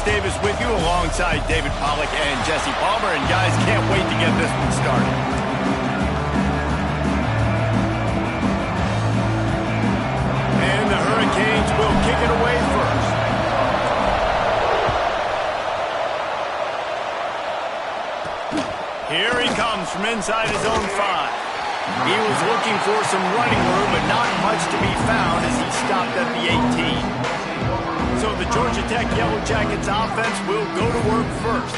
Davis with you alongside David Pollack and Jesse Palmer. And guys, can't wait to get this one started. And the Hurricanes will kick it away first. Here he comes from inside his own 5. He was looking for some running room, but not much to be found as he stopped at the 18. So the Georgia Tech Yellow Jackets offense will go to work first.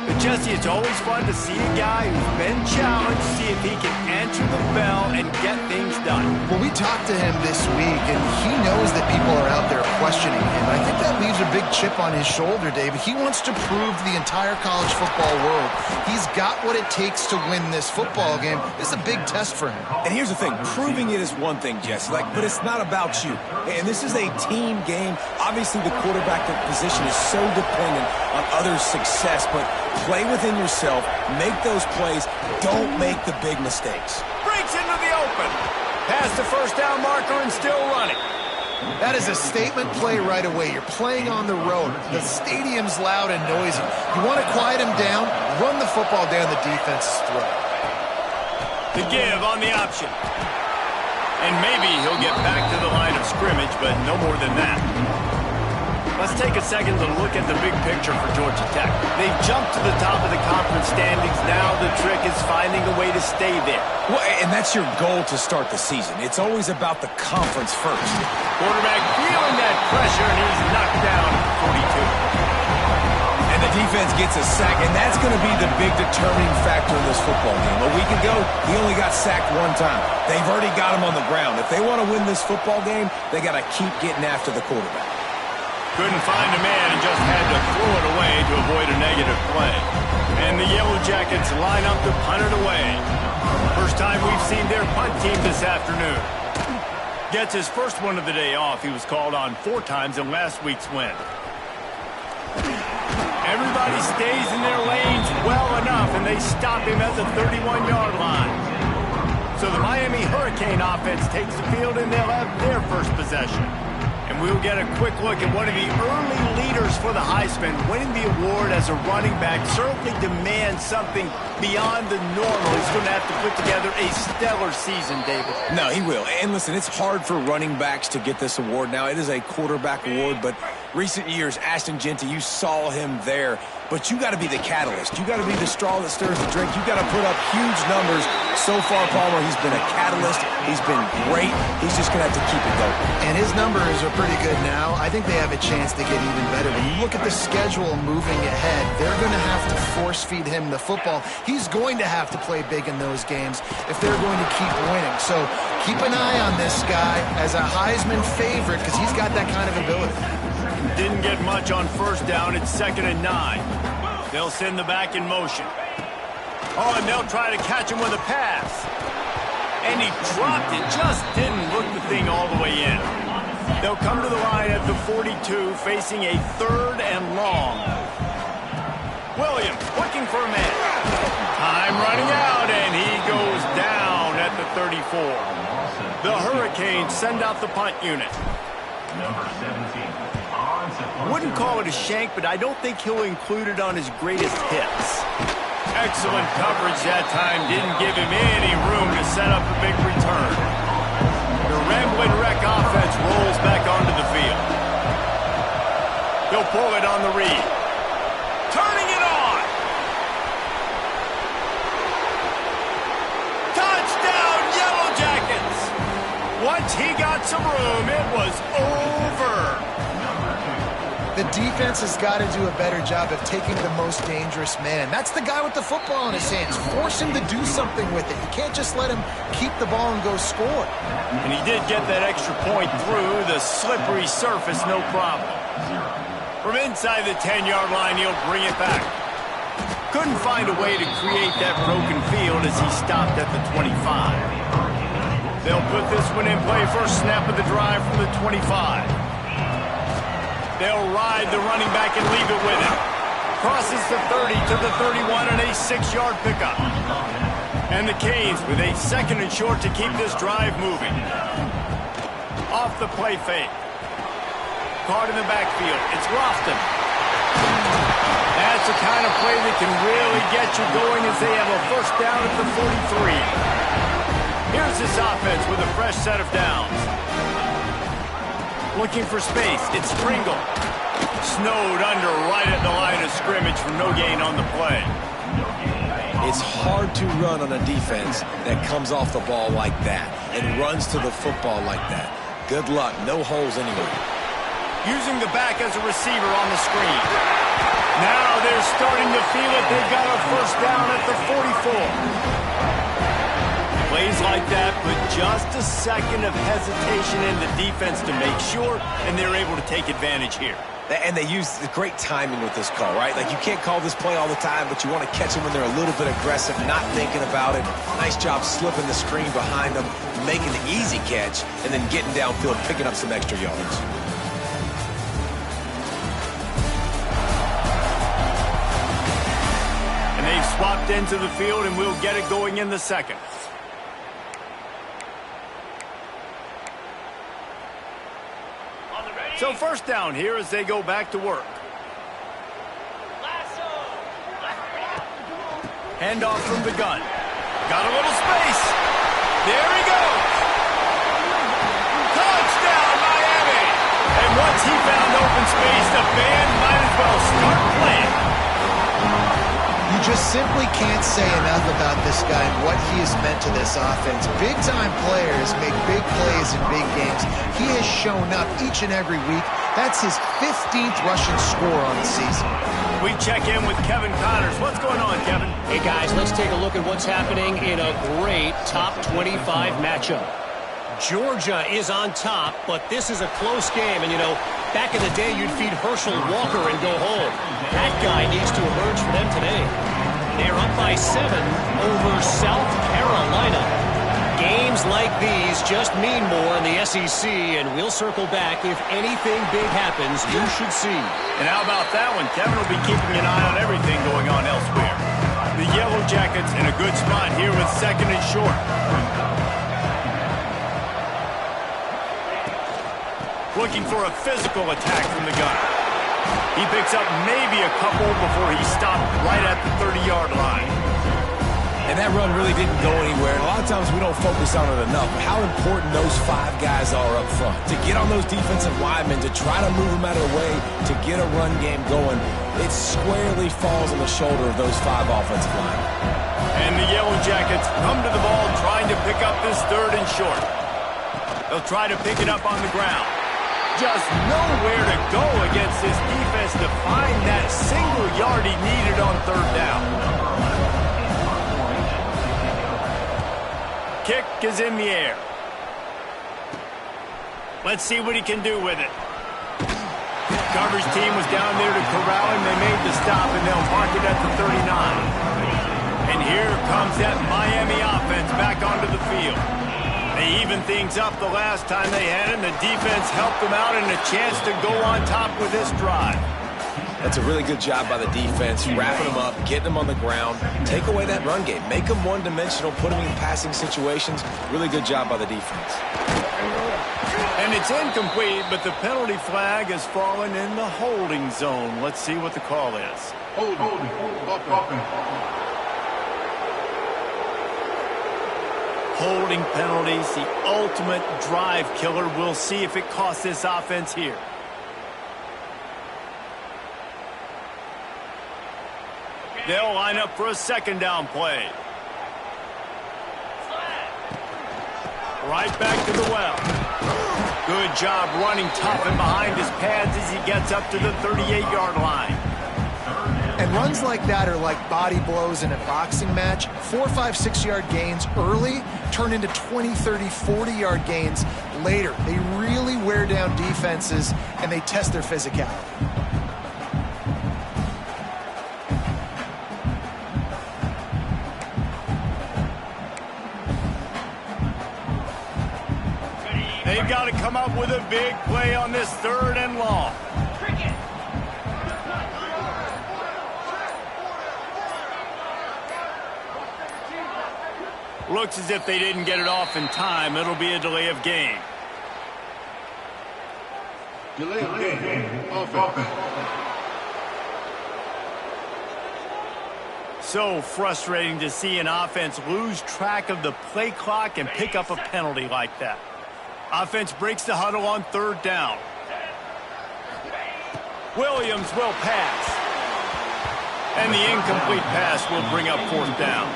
But Jesse, it's always fun to see a guy who's been challenged, see if he can answer the bell and get things done. Well, we talked to him this week, and he knows that people are out there questioning him. I think that leaves a big chip on his shoulder, David. He wants to prove to the entire college football world he's got what it takes to win this football game. This is a big test for him. And here's the thing. Proving it is one thing, Jesse, but it's not about you. And this is a team game. Obviously, the quarterback position is so dependent on others' success, but play within yourself, make those plays, don't make the big mistakes. Breaks into the open. Past the first down marker and still running. That is a statement play right away. You're playing on the road. The stadium's loud and noisy. You want to quiet him down, run the football down the defense's throat. The give on the option. And maybe he'll get back to the line of scrimmage, but no more than that. Let's take a second to look at the big picture for Georgia Tech. They've jumped to the top of the conference standings. Now the trick is finding a way to stay there. Well, and that's your goal to start the season. It's always about the conference first. Quarterback feeling that pressure, and he's knocked down at 42. And the defense gets a sack, and that's going to be the big determining factor in this football game. A week ago, he only got sacked 1 time. They've already got him on the ground. If they want to win this football game, they got to keep getting after the quarterback. Couldn't find a man and just had to throw it away to avoid a negative play. And the Yellow Jackets line up to punt it away. First time we've seen their punt team this afternoon. Gets his first one of the day off. He was called on 4 times in last week's win. Everybody stays in their lanes well enough, and they stop him at the 31-yard line. So the Miami Hurricane offense takes the field, and they'll have their first possession. And we'll get a quick look at one of the early leaders for the Heisman. Winning the award as a running back certainly demands something beyond the normal. He's going to have to put together a stellar season, David. No, he will. And listen, it's hard for running backs to get this award. Now, it is a quarterback award, but recent years, Ashton Jeanty, you saw him there. But you got to be the catalyst. You got to be the straw that stirs the drink. You got to put up huge numbers. So far, Palmer, he's been a catalyst. He's been great. He's just going to have to keep it going. And his numbers are pretty good now. I think they have a chance to get even better. When you look at the schedule moving ahead, they're going to have to force feed him the football. He's going to have to play big in those games if they're going to keep winning. So keep an eye on this guy as a Heisman favorite because he's got that kind of ability. Didn't get much on first down. It's 2nd and 9. They'll send the back in motion. Oh, and they'll try to catch him with a pass. And he dropped it. Just didn't look the thing all the way in. They'll come to the line at the 42, facing a 3rd and long. Williams looking for a man. Time running out, and he goes down at the 34. The Hurricanes send out the punt unit. Number 17. Wouldn't call it a shank, but I don't think he'll include it on his greatest hits. Excellent coverage that time. Didn't give him any room to set up a big return. The Ramblin' Wreck offense rolls back onto the field. They'll pull it on the read. Turning it on. Touchdown, Yellow Jackets. Once he got some room, it was over. The defense has got to do a better job of taking the most dangerous man. That's the guy with the football in his hands. Force him to do something with it. You can't just let him keep the ball and go score. And he did get that extra point through the slippery surface, no problem. From inside the 10-yard line, he'll bring it back. Couldn't find a way to create that broken field as he stopped at the 25. They'll put this one in play first snap of the drive from the 25. They'll ride the running back and leave it with him. Crosses the 30 to the 31 and a 6-yard pickup. And the Canes with a 2nd and short to keep this drive moving. Off the play fake. Caught in the backfield. It's Lofton. That's the kind of play that can really get you going as they have a first down at the 43. Here's this offense with a fresh set of downs. Looking for space. It's Pringle. Snowed under right at the line of scrimmage for no gain on the play. It's hard to run on a defense that comes off the ball like that and runs to the football like that. Good luck. No holes anywhere. Using the back as a receiver on the screen. Now they're starting to feel it. They've got a first down at the 44. Plays like that put just a second of hesitation in the defense to make sure, and they're able to take advantage here. And they use the great timing with this call, right? Like, you can't call this play all the time, but you want to catch them when they're a little bit aggressive, not thinking about it. Nice job slipping the screen behind them, making the easy catch, and then getting downfield, picking up some extra yards. And they've swapped into the field, and we'll get it going in the second. So first down here as they go back to work. Handoff from the gun. Got a little space. There he goes. Touchdown, Miami. And once he found open space, the band might as well start playing. You just simply can't say enough about this guy and what he has meant to this offense. Big-time players make big plays in big games. He has shown up each and every week. That's his 15th rushing score on the season. We check in with Kevin Connors. What's going on, Kevin? Hey, guys, let's take a look at what's happening in a great top 25 matchup. Georgia is on top, but this is a close game. And, you know, back in the day, you'd feed Herschel Walker and go home. That guy needs to emerge for them today. They're up by 7 over South Carolina. Games like these just mean more in the SEC, and we'll circle back. If anything big happens, you should see. And how about that one? Kevin will be keeping an eye on everything going on elsewhere. The Yellow Jackets in a good spot here with second and short. Looking for a physical attack from the gun. He picks up maybe a couple before he stopped right at the 30-yard line. And that run really didn't go anywhere. And a lot of times we don't focus on it enough. How important those 5 guys are up front. To get on those defensive linemen, to try to move them out of the way, to get a run game going, it squarely falls on the shoulder of those 5 offensive linemen. And the Yellow Jackets come to the ball trying to pick up this third and short. They'll try to pick it up on the ground. Just nowhere to go against this defense to find that single yard he needed on third down. Kick is in the air. Let's see what he can do with it. Coverage team was down there to corral him. They made the stop, and they'll mark it at the 39. And here comes that Miami offense back onto the field. They evened things up the last time they had him. The defense helped them out and a chance to go on top with this drive. That's a really good job by the defense, wrapping them up, getting them on the ground, take away that run game, make them one-dimensional, put them in passing situations. Really good job by the defense. And it's incomplete, but the penalty flag has fallen in the holding zone. Let's see what the call is. Holding penalties, the ultimate drive killer. We'll see if it costs this offense here. They'll line up for a second down play. Right back to the well. Good job running tough and behind his pads as he gets up to the 38-yard line. And runs like that are like body blows in a boxing match. 4, 5, 6-yard gains early turn into 20, 30, 40-yard gains later. They really wear down defenses, and they test their physicality. They've got to come up with a big play on this third and long. Looks as if they didn't get it off in time. It'll be a delay of game. Delay of game. Offense. So frustrating to see an offense lose track of the play clock and pick up a penalty like that. Offense breaks the huddle on 3rd down. Williams will pass. And the incomplete pass will bring up 4th down.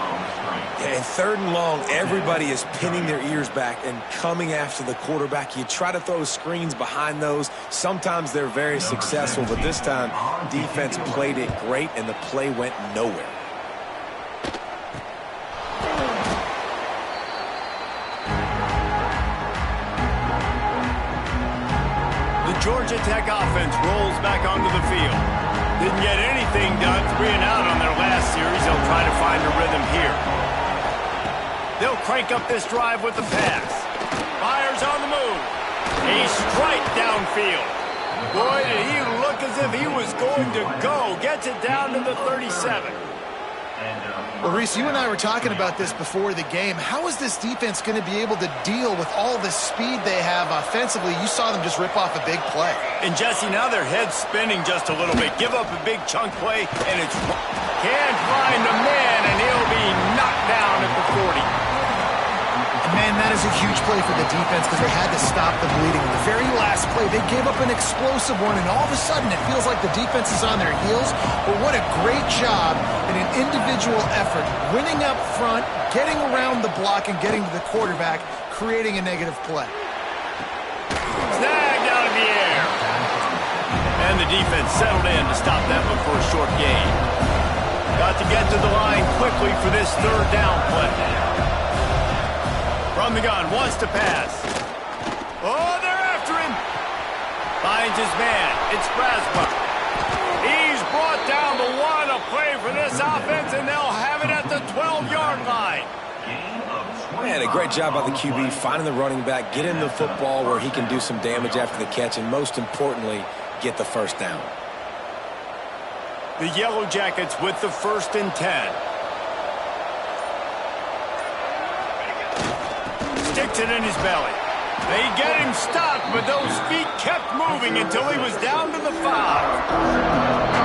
And 3rd and long, everybody is pinning their ears back and coming after the quarterback. You try to throw screens behind those. Sometimes they're very successful, but this time, defense played it great, and the play went nowhere. The Georgia Tech offense rolls back onto the field. Didn't get anything done, 3 and out on their last series. They'll try to find a rhythm here. They'll crank up this drive with the pass. Fires on the move. A strike downfield. Boy, did he look as if he was going to go. Gets it down to the 37. Well, Reese, you and I were talking about this before the game. How is this defense going to be able to deal with all the speed they have offensively? You saw them just rip off a big play. And, Jesse, now their head's spinning just a little bit. Give up a big chunk play, and it's... Can't find a man, and he'll be knocked down at the 40. Man, that is a huge play for the defense because they had to stop the bleeding. In the very last play, they gave up an explosive one, and all of a sudden it feels like the defense is on their heels. But what a great job in an individual effort, winning up front, getting around the block, and getting to the quarterback, creating a negative play. Snagged out of the air. And the defense settled in to stop that one for a short gain. Got to get to the line quickly for this 3rd down play. From the gun, wants to pass. Oh, they're after him. Finds his man. It's Braswell. He's brought down the 1, a play for this offense, and they'll have it at the 12-yard line. Man, a great job by the QB finding the running back, getting the football where he can do some damage after the catch, and most importantly, get the 1st down. The Yellow Jackets with the 1st and 10. Sticks it in his belly. They get him stopped, but those feet kept moving until he was down to the 5.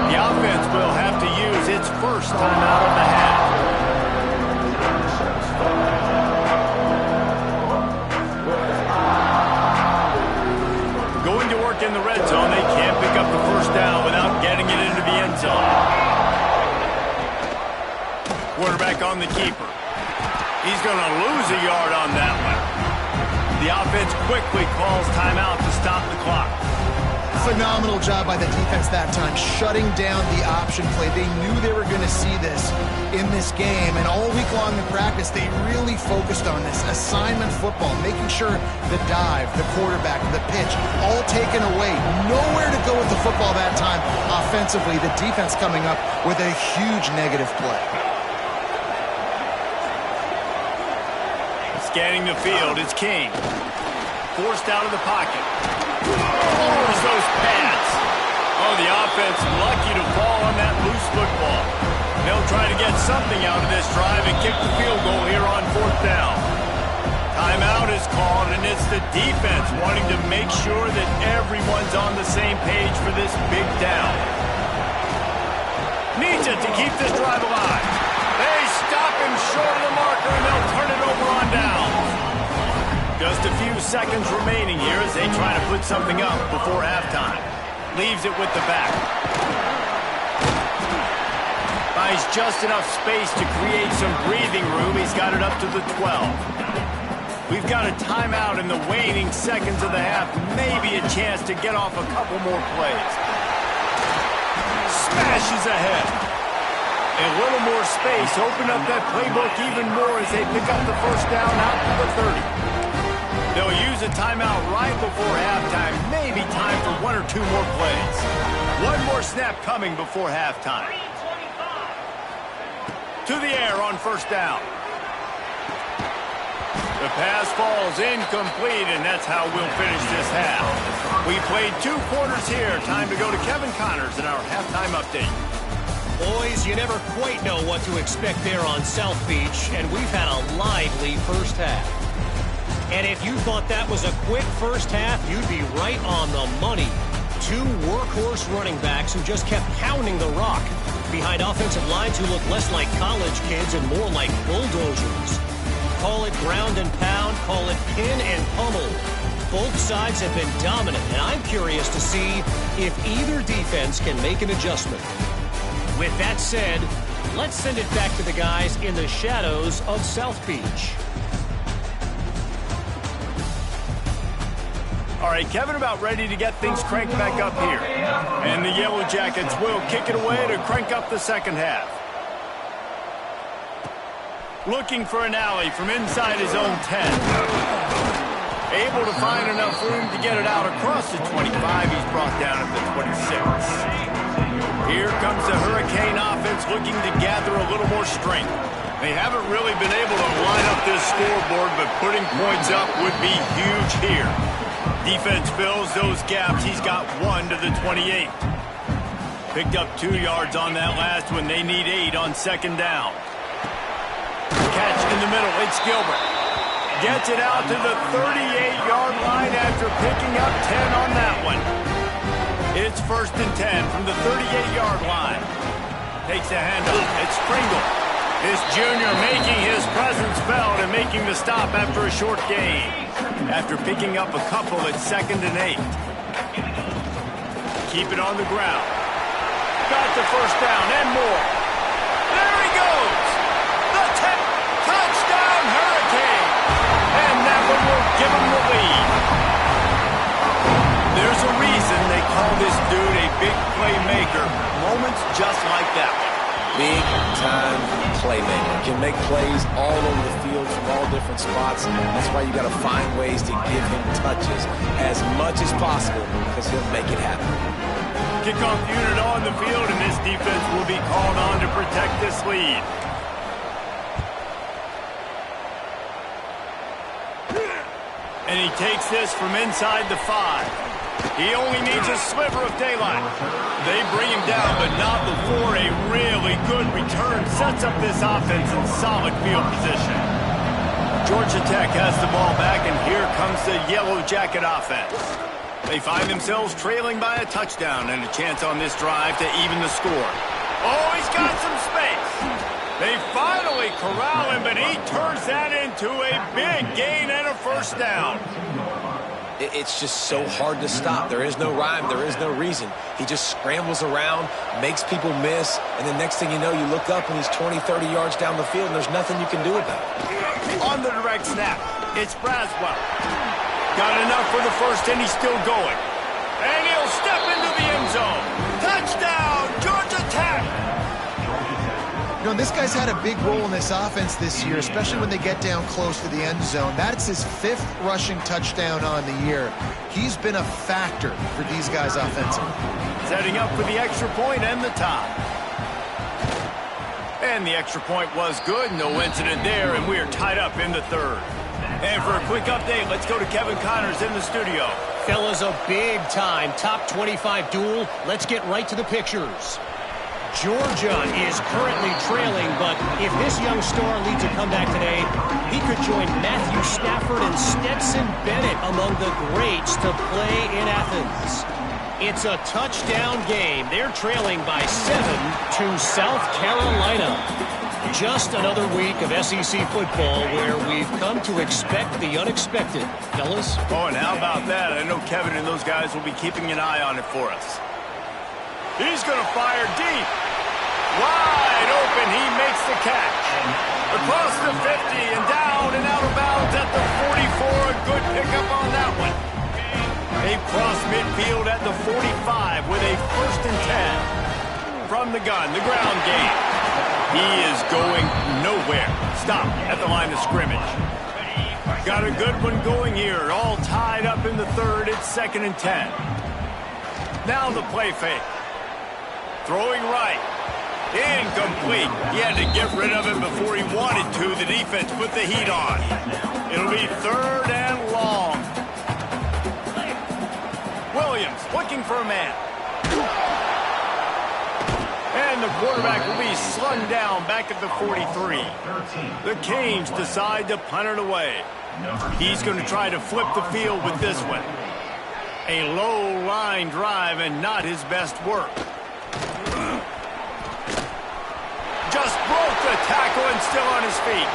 The offense will have to use its first timeout of the half. Going to work in the red zone. They can't pick up the 1st down without getting it into the end zone. Quarterback on the keeper. He's going to lose a yard on that one. The offense quickly calls timeout to stop the clock. Phenomenal job by the defense that time, shutting down the option play. They knew they were going to see this in this game, and all week long in practice, they really focused on this assignment football, making sure the dive, the quarterback, the pitch, all taken away. Nowhere to go with the football that time offensively. The defense coming up with a huge negative play. Scanning the field, it's King. Forced out of the pocket. Lowers those pads. Oh, the offense lucky to fall on that loose football. They'll try to get something out of this drive and kick the field goal here on 4th down. Timeout is called, and it's the defense wanting to make sure that everyone's on the same page for this big down. Needs it to keep this drive alive. They stop him short of the marker, and they'll turn it over on down. Just a few seconds remaining here as they try to put something up before halftime. Leaves it with the back. Buys just enough space to create some breathing room. He's got it up to the 12. We've got a timeout in the waning seconds of the half. Maybe a chance to get off a couple more plays. Smashes ahead. A little more space. Open up that playbook even more as they pick up the 1st down out to the 30. They'll use a timeout right before halftime. Maybe time for 1 or 2 more plays. One more snap coming before halftime. To the air on 1st down. The pass falls incomplete, and that's how we'll finish this half. We played 2 quarters here. Time to go to Kevin Connors in our halftime update. Boys, you never quite know what to expect there on South Beach, and we've had a lively first half. And if you thought that was a quick first half, you'd be right on the money. 2 workhorse running backs who just kept pounding the rock. behind offensive lines who look less like college kids and more like bulldozers. Call it ground and pound, call it pin and pummel. Both sides have been dominant, and I'm curious to see if either defense can make an adjustment. With that said, let's send it back to the guys in the shadows of South Beach. All right, Kevin about ready to get things cranked back up here. And the Yellow Jackets will kick it away to crank up the second half. Looking for an alley from inside his own 10. Able to find enough room to get it out across the 25. He's brought down at the 26. Here comes the Hurricane offense looking to gather a little more strength. They haven't really been able to line up this scoreboard, but putting points up would be huge here. Defense fills those gaps. He's got 1 to the 28. Picked up 2 yards on that last one. They need 8 on second down. Catch in the middle. It's Gilbert. Gets it out to the 38-yard line after picking up 10 on that one. It's 1st and 10 from the 38-yard line. Takes a handoff. It's Pringle. This junior making his presence felt and making the stop after a short gain. After picking up a couple at 2nd and 8. Keep it on the ground. Got the first down and more. There he goes. The touchdown Hurricane. And that one will give him the lead. There's a reason they call this dude a big playmaker. Moments just like that one. Big-time playmaker. Can make plays all over the field from all different spots. That's why you got to find ways to give him touches as much as possible because he'll make it happen. Kickoff unit on the field, and this defense will be called on to protect this lead. And he takes this from inside the 5. He only needs a sliver of daylight. They bring him down, but not before a really good return sets up this offense in solid field position. Georgia Tech has the ball back, and here comes the Yellow Jacket offense. They find themselves trailing by a touchdown and a chance on this drive to even the score. Oh, he's got some space. They finally corral him, but he turns that into a big gain and a first down. It's just so hard to stop. There is no rhyme. There is no reason. He just scrambles around, makes people miss, and the next thing you know, you look up and he's 20, 30 yards down the field, and there's nothing you can do about it. On the direct snap, it's Braswell. Got enough for the first, and he's still going. And he'll step into the end zone. Touchdown, Georgia Tech! You know, this guy's had a big role in this offense this year, especially when they get down close to the end zone. That's his 5th rushing touchdown on the year. He's been a factor for these guys offensively. Setting up for the extra point and the tie. And the extra point was good. No incident there, and we are tied up in the 3rd. And for a quick update, let's go to Kevin Connors in the studio. Fellas, a big-time top 25 duel. Let's get right to the pictures. Georgia is currently trailing, but if this young star leads a comeback today, he could join Matthew Stafford and Stetson Bennett among the greats to play in Athens. It's a touchdown game. They're trailing by 7 to South Carolina. Just another week of SEC football where we've come to expect the unexpected. Fellas? Oh, and how about that? I know Kevin and those guys will be keeping an eye on it for us. He's going to fire deep. Wide open, he makes the catch. Across the 50 and down and out of bounds at the 44. A good pickup on that one. They cross midfield at the 45 with a 1st and 10. From the gun, the ground game. He is going nowhere. Stop at the line of scrimmage. Got a good one going here. All tied up in the 3rd. It's 2nd and 10. Now the play fake. Throwing right. Incomplete. He had to get rid of it before he wanted to. The defense put the heat on. It'll be 3rd and long. Williams looking for a man. And the quarterback will be slung down back at the 43. The Canes decide to punt it away. He's going to try to flip the field with this one. A low line drive and not his best work. Everyone's still on his feet.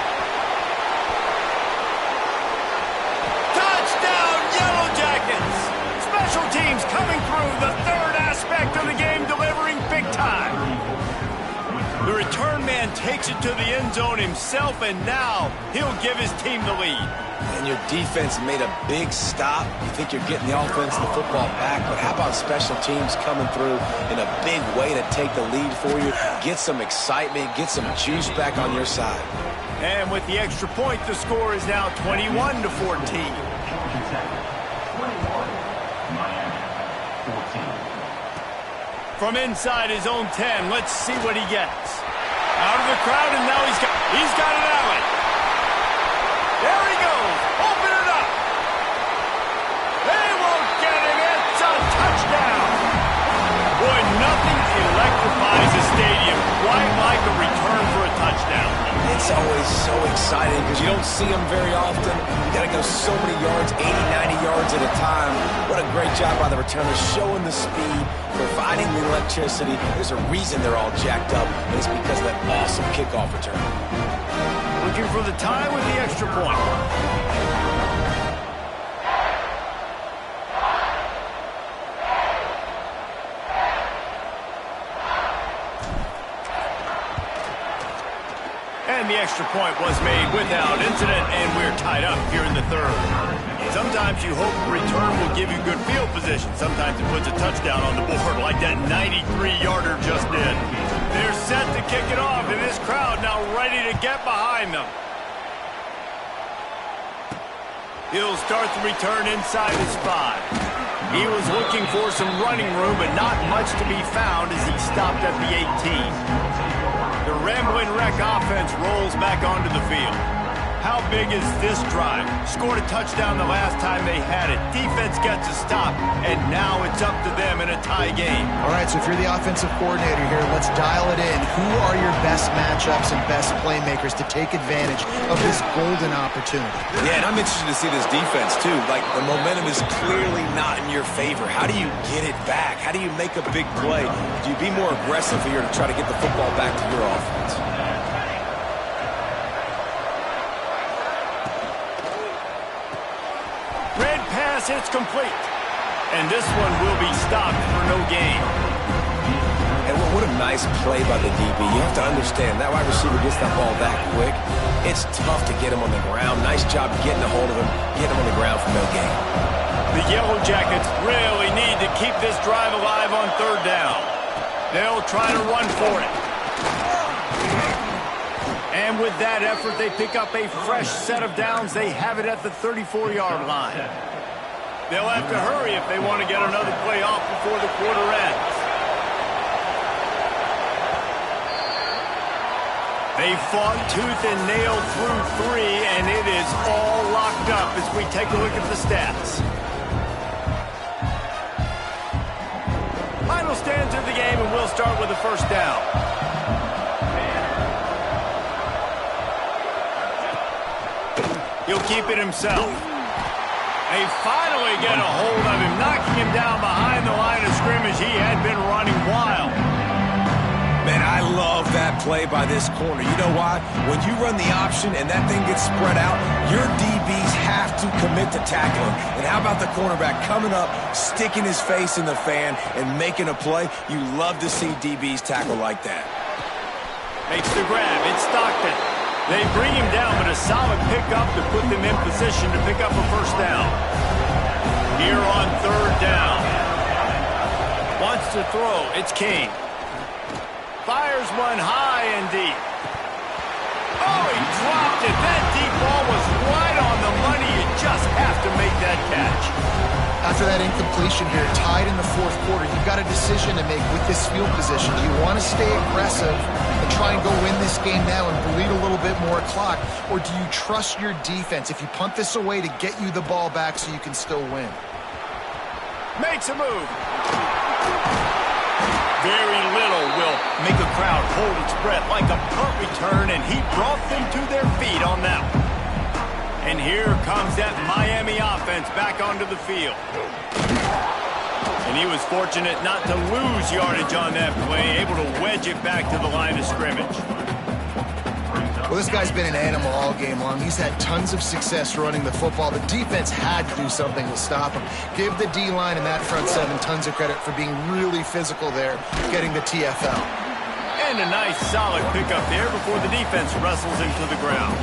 Touchdown, Yellow Jackets! Special teams coming through, the third aspect of the game, delivering big time. The return man takes it to the end zone himself, and now he'll give his team the lead. And your defense made a big stop. You think you're getting the offense and the football back, but how about special teams coming through in a big way to take the lead for you, get some excitement, get some juice back on your side. And with the extra point, the score is now 21-14. From inside his own 10, let's see what he gets. Out of the crowd, and now he's got an alley. There he goes. Open it up. They won't get him. It's a touchdown. Boy, nothing electrifies a stadium quite like a return for a touchdown. It's always so exciting because you don't see them very often. You got to go so many yards, 80, 90 yards at a time. What a great job by the returners, showing the speed, providing the electricity. There's a reason they're all jacked up, and it's because of that awesome kickoff return. Looking for the tie with the extra point. And the extra point was made without incident, and we're tied up here in the third. Sometimes you hope the return will give you good field position. Sometimes it puts a touchdown on the board like that 93-yarder just did. They're set to kick it off, and this crowd now ready to get behind them. He'll start the return inside his 5. He was looking for some running room, but not much to be found as he stopped at the 18. The Ramblin' Wreck offense rolls back onto the field. How big is this drive? Scored a touchdown the last time they had it. Defense gets a stop, and now it's up to them in a tie game. All right, so if you're the offensive coordinator here, let's dial it in. Who are your best matchups and best playmakers to take advantage of this golden opportunity? Yeah, and I'm interested to see this defense, too. Like, the momentum is clearly not in your favor. How do you get it back? How do you make a big play? Do you be more aggressive here to try to get the football back to your offense? It's complete. And this one will be stopped for no gain. And what a nice play by the DB. You have to understand, that wide receiver gets that ball that quick. It's tough to get him on the ground. Nice job getting a hold of him, getting him on the ground for no gain. The Yellow Jackets really need to keep this drive alive on third down. They'll try to run for it. And with that effort, they pick up a fresh set of downs. They have it at the 34-yard line. They'll have to hurry if they want to get another play off before the quarter ends. They fought tooth and nail through 3, and it is all locked up as we take a look at the stats. Final stands of the game, and we'll start with the first down. He'll keep it himself. They finally get a hold of him, knocking him down behind the line of scrimmage. He had been running wild. Man, I love that play by this corner. You know why? When you run the option and that thing gets spread out, your DBs have to commit to tackling. And how about the cornerback coming up, sticking his face in the fan, and making a play? You love to see DBs tackle like that. Makes the grab. It's Stockton. They bring him down, but a solid pickup to put them in position to pick up a first down. Here on third down. Wants to throw. It's Kane. Fires one high and deep. Oh, he dropped it. That deep ball was right on the money. You just have to make that catch. After that incompletion here, tied in the fourth quarter, you've got a decision to make with this field position. Do you want to stay aggressive and try and go win this game now and bleed a little bit more clock, or do you trust your defense if you punt this away to get you the ball back so you can still win? Makes a move. Very little will make a crowd hold its breath like a punt return, and he brought them to their feet on that one. And here comes that Miami offense back onto the field. And he was fortunate not to lose yardage on that play, able to wedge it back to the line of scrimmage. Well, this guy's been an animal all game long. He's had tons of success running the football. The defense had to do something to stop him. Give the D-line and that front seven tons of credit for being really physical there, getting the TFL. And a nice solid pickup there before the defense wrestles into the ground.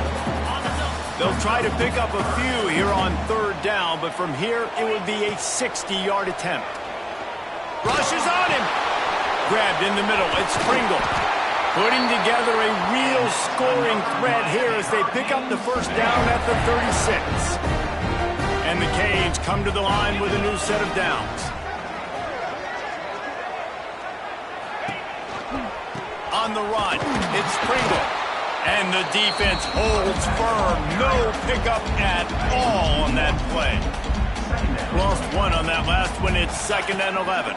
They'll try to pick up a few here on third down, but from here it would be a 60-yard attempt. Rushes on him. Grabbed in the middle. It's Pringle. Putting together a real scoring threat here as they pick up the first down at the 36. And the Canes come to the line with a new set of downs. On the run, it's Pringle. And the defense holds firm. No pickup at all on that play. Lost one on that last one. It's 2nd and 11.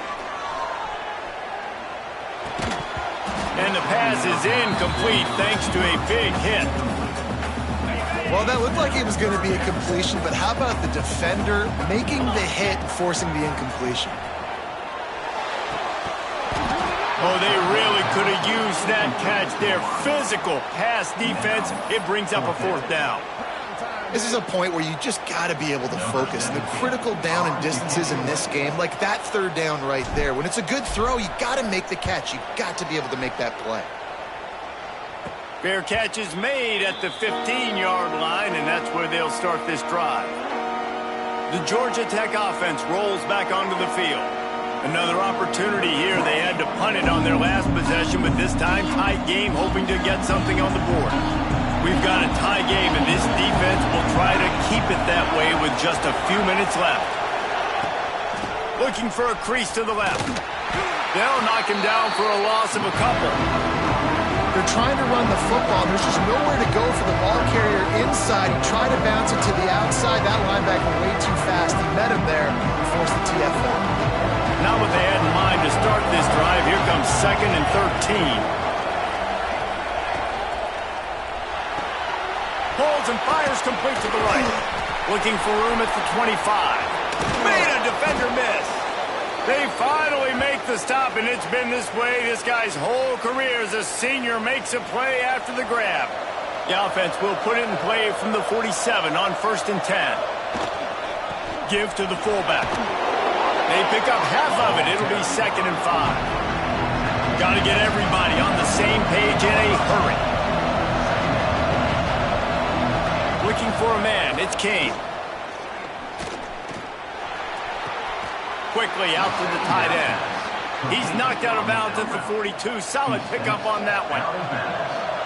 And the pass is incomplete thanks to a big hit. Well, that looked like it was going to be a completion, but how about the defender making the hit and forcing the incompletion? Oh, they really could have used that catch there. Physical pass defense. It brings up a 4th down. This is a point where you just got to be able to focus. The critical down and distances in this game, like that 3rd down right there. When it's a good throw, you got to make the catch. You got to be able to make that play. Fair catch is made at the 15-yard line, and that's where they'll start this drive. The Georgia Tech offense rolls back onto the field. Another opportunity here. They had to punt it on their last possession, but this time tight game, hoping to get something on the board. We've got a tie game, and this defense will try to keep it that way with just a few minutes left. Looking for a crease to the left. They'll knock him down for a loss of a couple. They're trying to run the football. There's just nowhere to go for the ball carrier inside. He tried to bounce it to the outside. That linebacker way too fast. He met him there and forced the TFL. Not what they had in mind to start this drive. Here comes 2nd and 13. Holds and fires complete to the right. Looking for room at the 25. Made a defender miss. They finally make the stop, and it's been this way this guy's whole career as a senior makes a play after the grab. The offense will put it in play from the 47 on 1st and 10. Give to the fullback. They pick up half of it. It'll be 2nd and 5. Got to get everybody on the same page in a hurry. Looking for a man. It's Kane. Quickly out to the tight end. He's knocked out of bounds at the 42. Solid pickup on that one.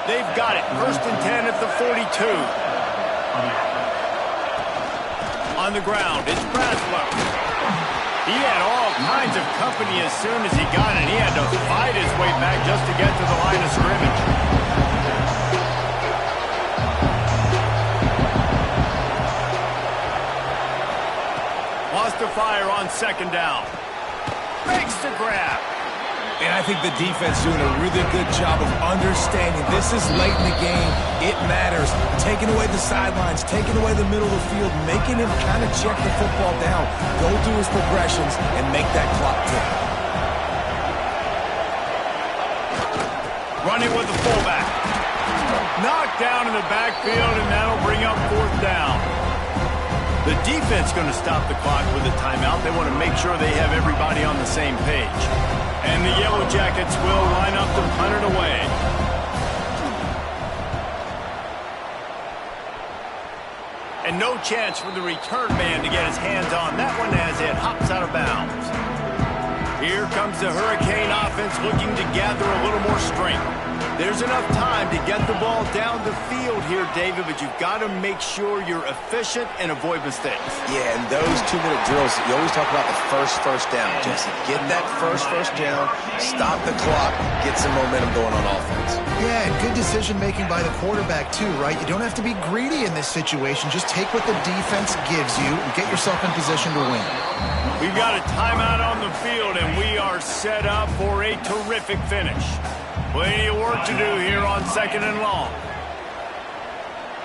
They've got it. 1st and 10 at the 42. On the ground, it's Braswell. He had all kinds of company as soon as he got it. He had to fight his way back just to get to the line of scrimmage. Lost to fire on 2nd down. Makes the grab. And I think the defense doing a really good job of understanding this is late in the game. It matters. Taking away the sidelines, taking away the middle of the field, making him kind of check the football down, go through his progressions, and make that clock tick. Running with the fullback. Knocked down in the backfield, and that'll bring up 4th down. The defense going to stop the clock with a timeout. They want to make sure they have everybody on the same page. And the Yellow Jackets will line up to punt it away. And no chance for the return man to get his hands on that one as it hops out of bounds. Here comes the Hurricane offense looking to gather a little more strength. There's enough time to get the ball down the field here, David, but you've got to make sure you're efficient and avoid mistakes. Yeah, and those 2-minute drills, you always talk about the first down, Jesse. Get that first down, stop the clock, get some momentum going on offense. Yeah, and good decision-making by the quarterback, too, right? You don't have to be greedy in this situation. Just take what the defense gives you and get yourself in position to win. We've got a timeout on the field, and we are set up for a terrific finish. Plenty of work to do here on 2nd and long.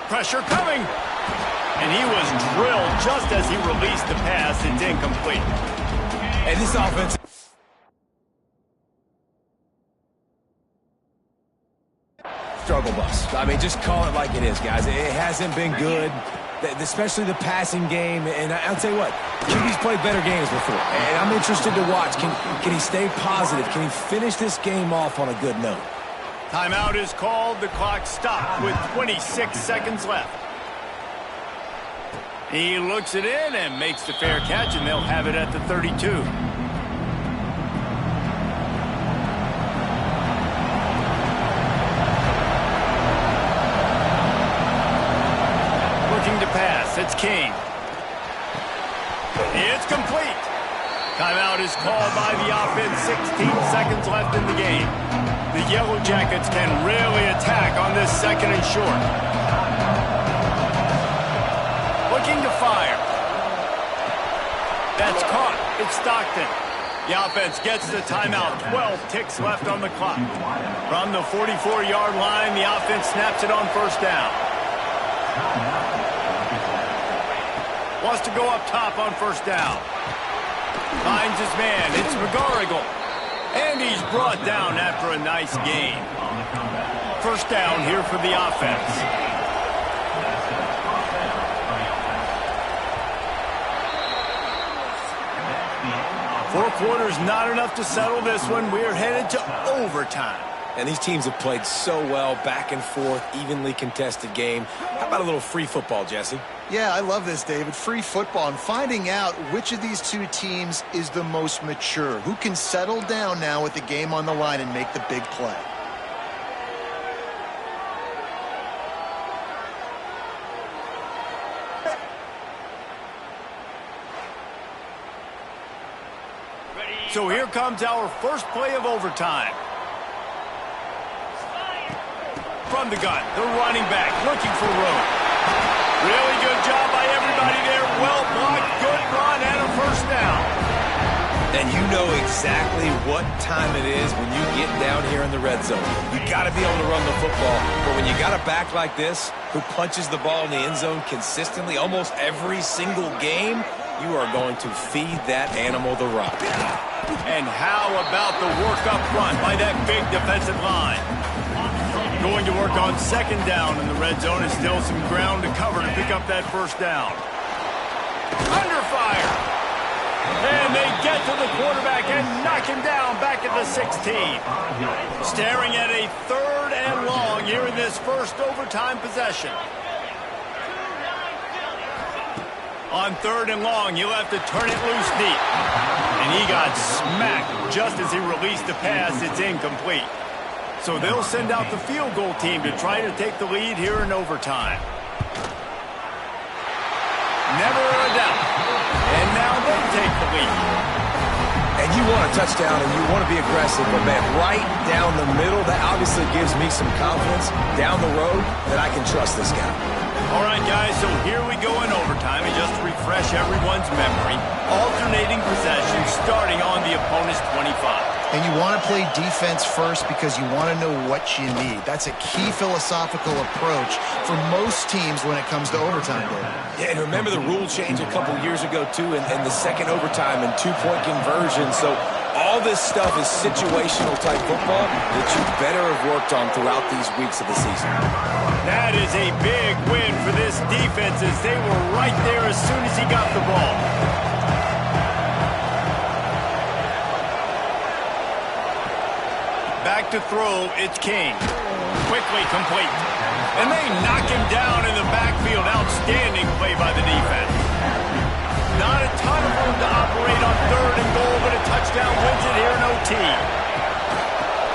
Pressure coming. And he was drilled just as he released the pass. It's incomplete. And this offense... struggle bus. I mean, just call it like it is, guys. It hasn't been good, especially the passing game. And I'll tell you what, QB's played better games before. And I'm interested to watch. Can he stay positive? Can he finish this game off on a good note? Timeout is called. The clock stopped with 26 seconds left. He looks it in and makes the fair catch, and they'll have it at the 32. Looking to pass. It's King. It's complete. Timeout is called by the offense. 16 seconds left in the game. The Yellow Jackets can really attack on this second and short. Looking to fire. That's caught. It's Stockton. The offense gets the timeout. 12 ticks left on the clock. From the 44-yard line, the offense snaps it on first down. Wants to go up top on first down. Finds his man. It's McGarrigle. And he's brought down after a nice gain. First down here for the offense. Four quarters not enough to settle this one. We're headed to overtime. And these teams have played so well, back and forth, evenly contested game. How about a little free football, Jesse? Yeah, I love this, David. Free football and finding out which of these two teams is the most mature. Who can settle down now with the game on the line and make the big play. So here comes our first play of overtime. From the gun, the running back looking for room. Really good job by everybody there. Well blocked, good run, and a first down. And you know exactly what time it is when you get down here in the red zone. You got to be able to run the football. But when you got a back like this who punches the ball in the end zone consistently almost every single game, you are going to feed that animal the rock. And how about the work up front by that big defensive line? Going to work on second down in the red zone. Is still some ground to cover to pick up that first down. Under fire. And they get to the quarterback and knock him down back at the 16. Staring at a third and long here in this first overtime possession. On third and long, he'll have to turn it loose deep. And he got smacked just as he released the pass. It's incomplete. So they'll send out the field goal team to try to take the lead here in overtime. Never a doubt. And now they take the lead. And you want a touchdown and you want to be aggressive, but man, right down the middle, that obviously gives me some confidence down the road that I can trust this guy. All right, guys, so here we go in overtime. And just to refresh everyone's memory, alternating possession starting on the opponent's 25. And you want to play defense first because you want to know what you need. That's a key philosophical approach for most teams when it comes to overtime, David. Yeah, and remember the rule change a couple years ago, too, and the second overtime and two-point conversion. So all this stuff is situational type football that you better have worked on throughout these weeks of the season. That is a big win for this defense as they were right there as soon as he got the ball. Back to throw, it's King. Quickly complete. And they knock him down in the backfield. Outstanding play by the defense. Not a ton of room to operate on third and goal, but a touchdown wins it here in OT.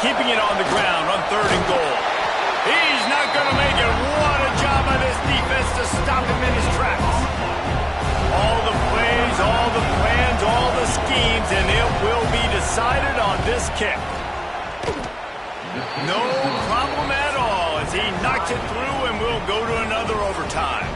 Keeping it on the ground on third and goal. He's not going to make it. What a job by this defense to stop him in his tracks. All the plays, all the plans, all the schemes, and it will be decided on this kick. No problem at all as he knocks it through and we'll go to another overtime.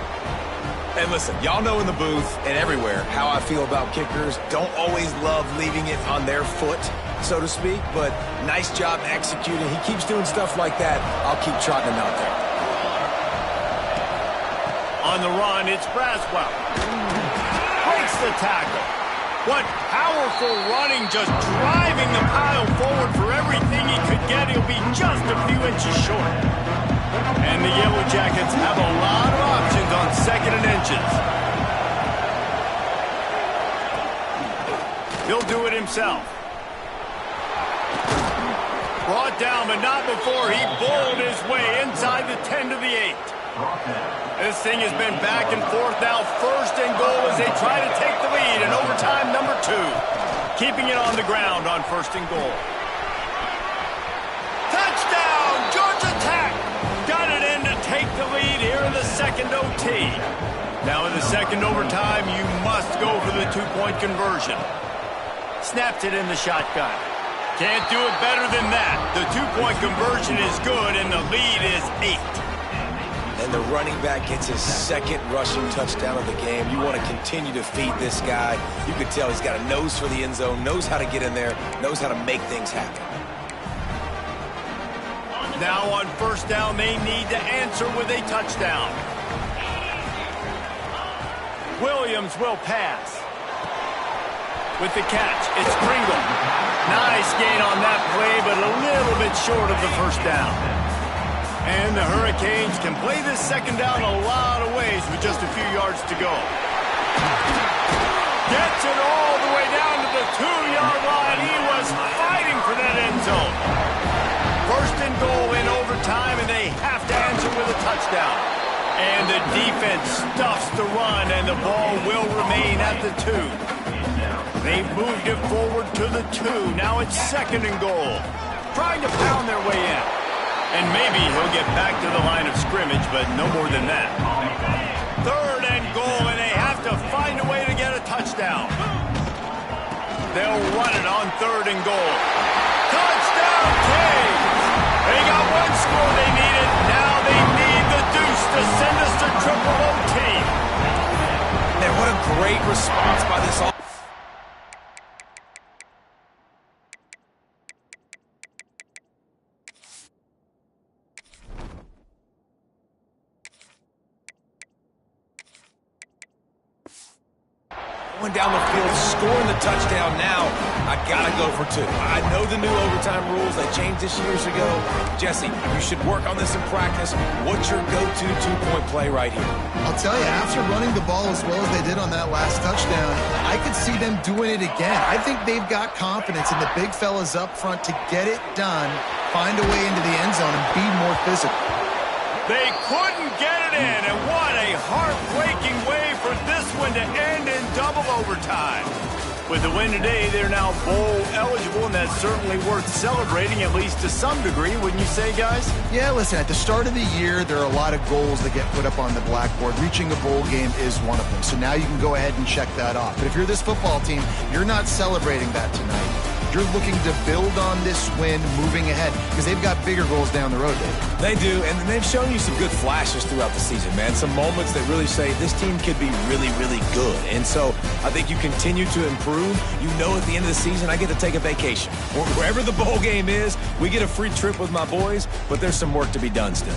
And listen, y'all know in the booth and everywhere how I feel about kickers. Don't always love leaving it on their foot, so to speak, but nice job executing. He keeps doing stuff like that. I'll keep trotting him out there. On the run, it's Braswell. Breaks the tackle. What powerful running, just driving the pile forward for everything he could get, he'll be just a few inches short. And the Yellow Jackets have a lot of options on 2nd and inches. He'll do it himself. Brought down, but not before he bowled his way inside the 10 to the 8. This thing has been back and forth now. 1st and goal as they try to take the lead in overtime number 2. Keeping it on the ground on 1st and goal. Touchdown! Georgia Tech! Got it in to take the lead here in the 2nd OT. Now in the 2nd overtime, you must go for the 2-point conversion. Snapped it in the shotgun. Can't do it better than that. The 2-point conversion is good, and the lead is 8. And the running back gets his 2nd rushing touchdown of the game. You want to continue to feed this guy. You can tell he's got a nose for the end zone, knows how to get in there, knows how to make things happen. Now on 1st down, they need to answer with a touchdown. Williams will pass. With the catch, it's Pringle. Nice gain on that play, but a little bit short of the 1st down. And the Hurricanes can play this 2nd down a lot of ways with just a few yards to go. Gets it all the way down to the 2-yard line. He was fighting for that end zone. 1st and goal in overtime, and they have to answer with a touchdown. And the defense stuffs the run, and the ball will remain at the 2. They've moved it forward to the 2. Now it's 2nd and goal. Trying to pound their way in. And maybe he'll get back to the line of scrimmage, but no more than that. 3rd and goal, and they have to find a way to get a touchdown. They'll run it on 3rd and goal. Touchdown, Canes! They got one score they needed. Now they need the deuce to send us to triple OT. And what a great response by this offense. Going down the field, scoring the touchdown now. I gotta go for 2. I know the new overtime rules. They changed this years ago. Jesse, you should work on this in practice. What's your go-to 2-point play right here? I'll tell you, after running the ball as well as they did on that last touchdown, I could see them doing it again. I think they've got confidence in the big fellas up front to get it done, find a way into the end zone, and be more physical. They couldn't get it in, and what a heartbreaking way for this one to end in double overtime. With the win today, they're now bowl eligible, and that's certainly worth celebrating, at least to some degree, wouldn't you say, guys? Yeah, listen, at the start of the year, there are a lot of goals that get put up on the blackboard. Reaching a bowl game is one of them, so now you can go ahead and check that off. But if you're this football team, you're not celebrating that tonight. You're looking to build on this win moving ahead because they've got bigger goals down the road, Dave. They do, and they've shown you some good flashes throughout the season, man. Some moments that really say this team could be really, really good. And so I think you continue to improve. You know at the end of the season, I get to take a vacation. Wherever the bowl game is, we get a free trip with my boys, but there's some work to be done still.